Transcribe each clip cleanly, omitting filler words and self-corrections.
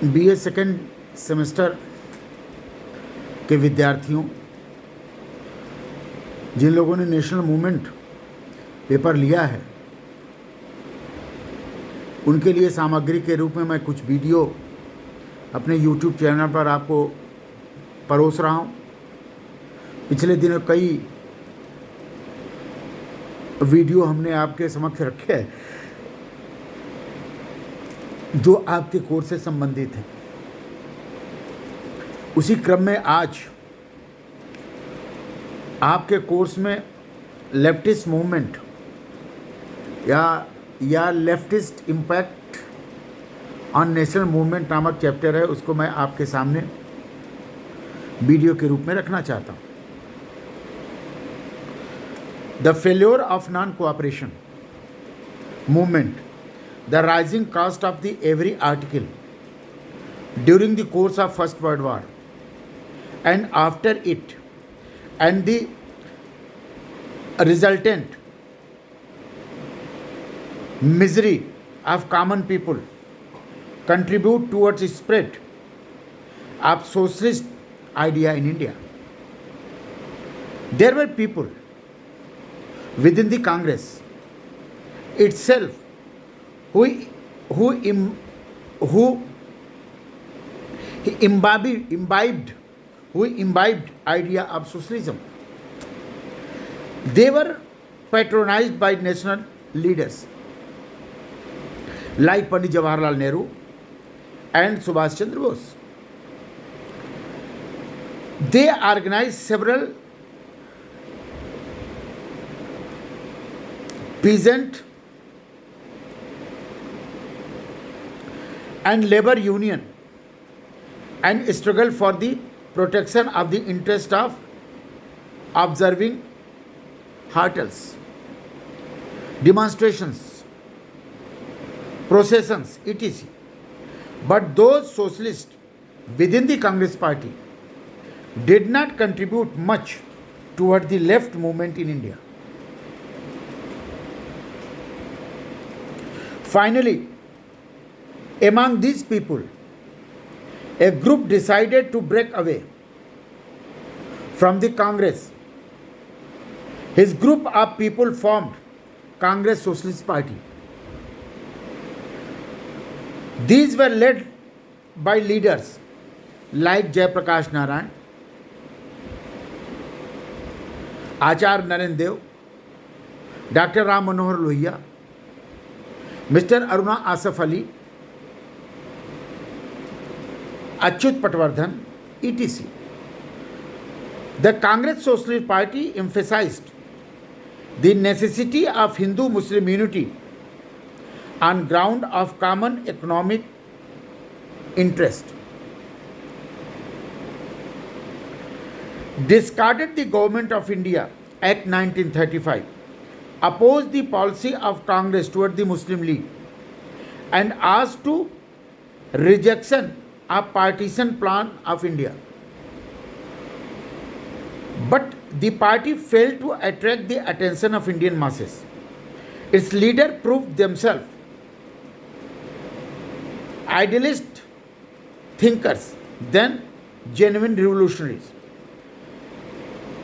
BA second semester के विद्यार्थियों, जिन लोगों ने नेशनल मूवमेंट पेपर लिया है, उनके लिए सामग्री के रूप में मैं कुछ वीडियो अपने YouTube चैनल पर आपको परोस रहा हूँ। पिछले दिनों कई वीडियो हमने आपके समक्ष रखे हैं जो आपके कोर्स से संबंधित हैं। उसी क्रम में आज आपके कोर्स में लेफ्टिस्ट मूवमेंट या leftist impact on national movement नामक चैप्टर है, उसको मैं आपके सामने वीडियो के रूप में रखना चाहता हूँ। The failure of non cooperation movement, the rising cost of the every article during the course of first world war and after it, and the resultant misery of common people contribute towards the spread of socialist idea in India. There were people within the Congress itself who imbibed idea of socialism. They were patronized by national leaders like Pandit Jawaharlal Nehru and Subhash Chandra Bose. They organized several peasant and labor union and struggled for the protection of the interest of observing hartals, demonstrations, processions, etc. But those socialists within the Congress party did not contribute much toward the left movement in India. Finally, among these people, a group decided to break away from the Congress. His group of people formed Congress Socialist Party. These were led by leaders like Jayaprakash Narayan, Acharya Narendra Dev, Dr. Ram Manohar Lohia, Mr. Aruna Asaf Ali, Achyut Patwardhan, etc. The Congress Socialist Party emphasized the necessity of Hindu-Muslim unity on ground of common economic interest. Discarded the Government of India Act 1935, opposed the policy of Congress toward the Muslim League, and asked to rejection of partition plan of India. But the party failed to attract the attention of Indian masses. Its leaders proved themselves idealist thinkers than genuine revolutionaries.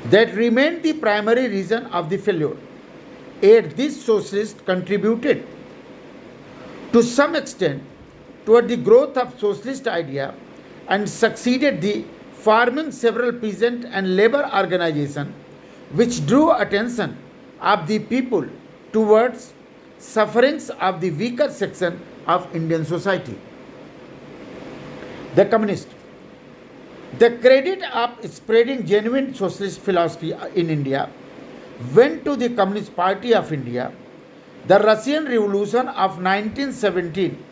That remained the primary reason of the failure. Yet these socialists contributed to some extent toward the growth of socialist idea and succeeded the forming several peasant and labor organizations which drew attention of the people towards sufferings of the weaker section of Indian society. The communist. The credit of spreading genuine socialist philosophy in India went to the Communist Party of India. The Russian Revolution of 1917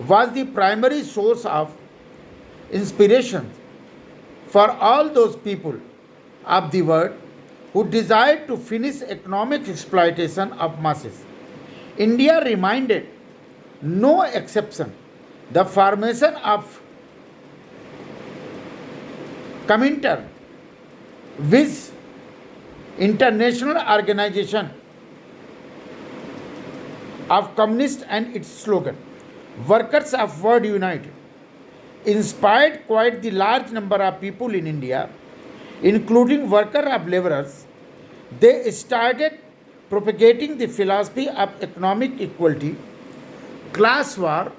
was the primary source of inspiration for all those people of the world who desired to finish economic exploitation of masses. India remained no exception. The formation of Comintern, which international organization of communists, and its slogan, Workers of World United, inspired quite the large number of people in India, including worker of laborers. They started propagating the philosophy of economic equality, class war,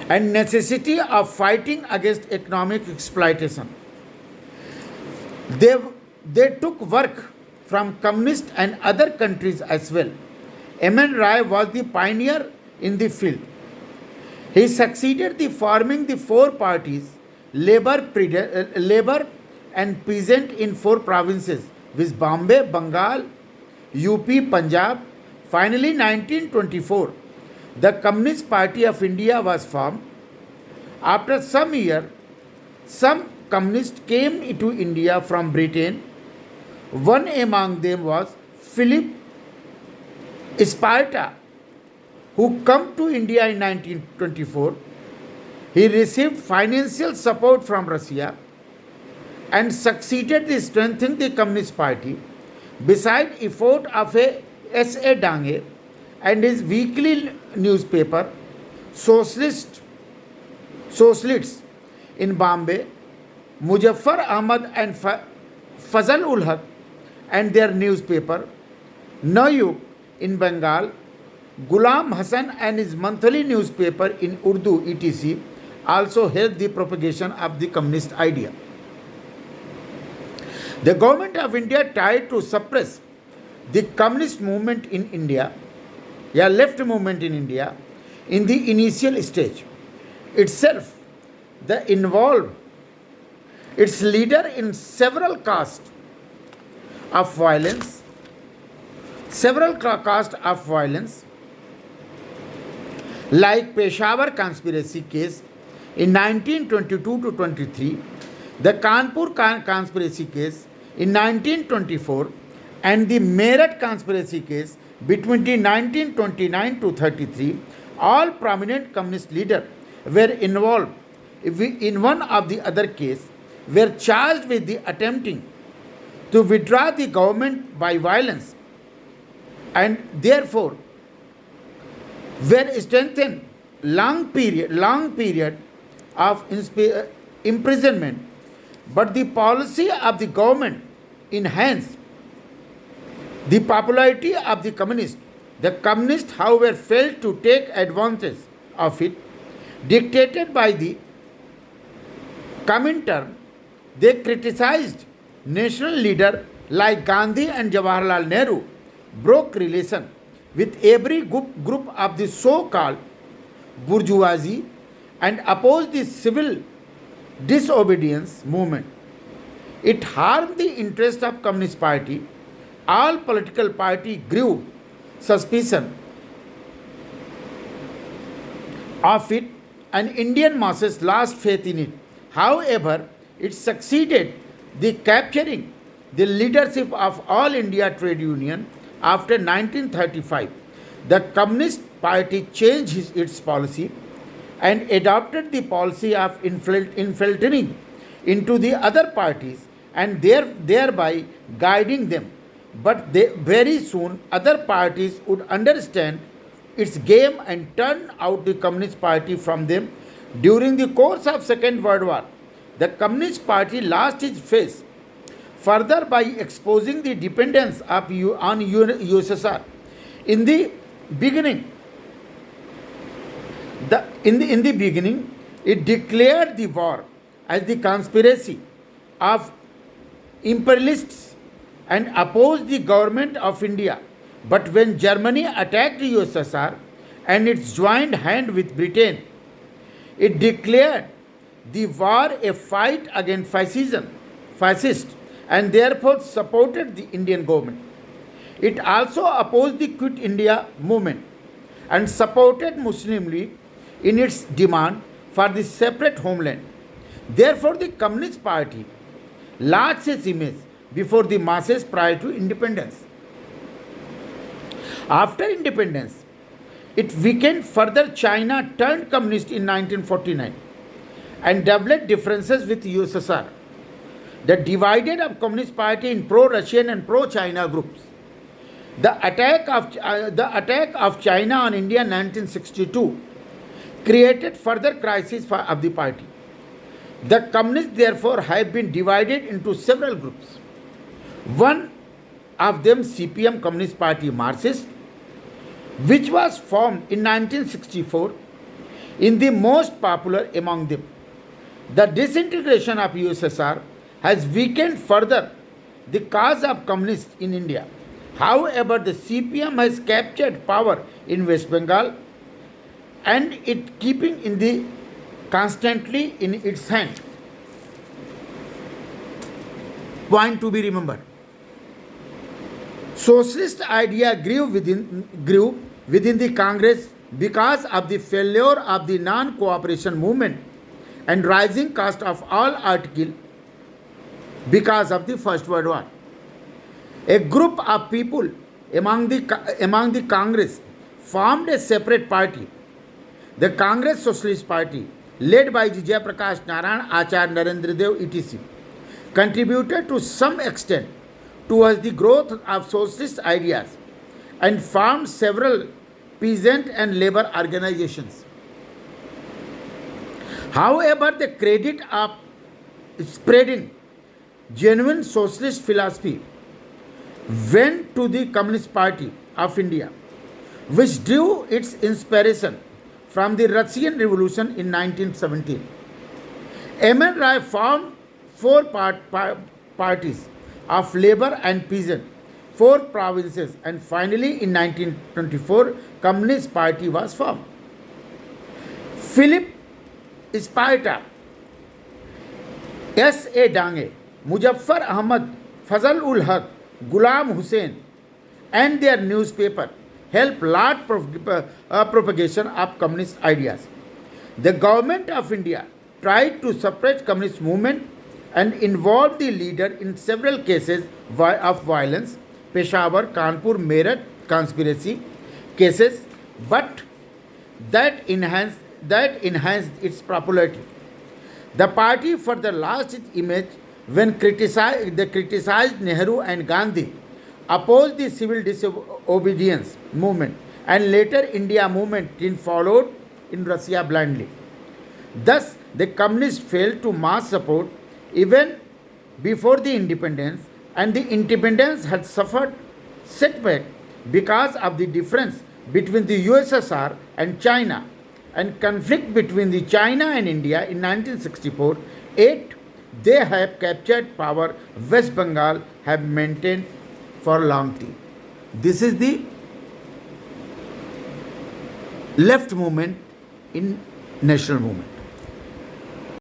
and necessity of fighting against economic exploitation. They, they took work from communist and other countries as well. M.N. Rai was the pioneer in the field. He succeeded the forming the four parties, labor and peasant in four provinces, with Bombay, Bengal, UP, Punjab. Finally, 1924, the Communist Party of India was formed. After some years, some communists came into India from Britain. One among them was Philip Sparta, who came to India in 1924. He received financial support from Russia and succeeded in strengthening the Communist Party. Beside effort of a S.A. Dange and his weekly newspaper, Socialists in Bombay, Muzaffar Ahmad and Fazal ul Haq and their newspaper, Nayuk in Bengal, Ghulam Hassan and his monthly newspaper in Urdu, etc., also helped the propagation of the communist idea. The government of India tried to suppress the communist movement in India, left movement in India, in the initial stage. Itself, the involved its leader in several casts of violence, like Peshawar conspiracy case in 1922 to 23, the Kanpur conspiracy case in 1924, and the Meerut conspiracy case between 1929 to 33. All prominent communist leaders were involved in one of the other case, were charged with the attempting to withdraw the government by violence, and therefore were strengthened long period of imprisonment. But the policy of the government enhanced the popularity of the communists. The communists, however, failed to take advantage of it. Dictated by the Comintern, they criticized national leaders like Gandhi and Jawaharlal Nehru, broke relation with every group of the so-called bourgeoisie, and opposed the civil disobedience movement. It harmed the interest of Communist Party. All political parties grew suspicion of it, and Indian masses lost faith in it. However, it succeeded the capturing the leadership of All India Trade Union after 1935. The Communist Party changed its policy and adopted the policy of infiltrating into the other parties and thereby guiding them. But very soon other parties would understand its game and turn out the Communist Party from them. During the course of Second World War, the Communist Party lost its face further by exposing the dependence on USSR. In the beginning, it declared the war as the conspiracy of imperialists and opposed the government of India. But when Germany attacked the USSR and it joined hand with Britain, it declared the war a fight against fascists, and therefore supported the Indian government. It also opposed the Quit India movement and supported Muslim League in its demand for the separate homeland. Therefore, the Communist Party lost its image before the masses prior to independence. After independence, it weakened further. China turned communist in 1949 and developed differences with USSR. The divided of Communist Party in pro-Russian and pro-China groups. The attack of China on India in 1962 created further crisis of the party. The communists therefore have been divided into several groups. One of them CPM Communist Party Marxist, which was formed in 1964, in the most popular among them. The disintegration of USSR has weakened further the cause of communists in India. However, the CPM has captured power in West Bengal and it keeping in the constantly in its hand. Point to be remembered. Socialist idea grew within the Congress because of the failure of the non-cooperation movement and rising cost of all articles because of the First World War. A group of people among the Congress formed a separate party, the Congress Socialist Party, led by Jaya Prakash Narayan, Acharya Narendra Dev, etc., contributed to some extent towards the growth of socialist ideas and formed several peasant and labor organizations. However, the credit of spreading genuine socialist philosophy went to the Communist Party of India, which drew its inspiration from the Russian Revolution in 1917. M.N. Rai formed four parties of labor and peasant, four provinces, and finally in 1924, Communist Party was formed. Philip Spita, S.A. Dange, Muzaffar Ahmad, Fazal ul Haq, Ghulam Hussain, and their newspaper helped large propagation of communist ideas. The government of India tried to suppress communist movement and involved the leader in several cases of violence, Peshawar, Kanpur, Meerut conspiracy cases, but that enhanced its popularity. The party further lost its image when criticized Nehru and Gandhi, opposed the civil disobedience movement, and later India movement followed in Russia blindly. Thus, the communists failed to mass support even before the independence, and the independence had suffered setback because of the difference between the USSR and China and conflict between the China and India in 1964. 8. They have captured power. West Bengal have maintained for a long time. This is the left movement in national movement.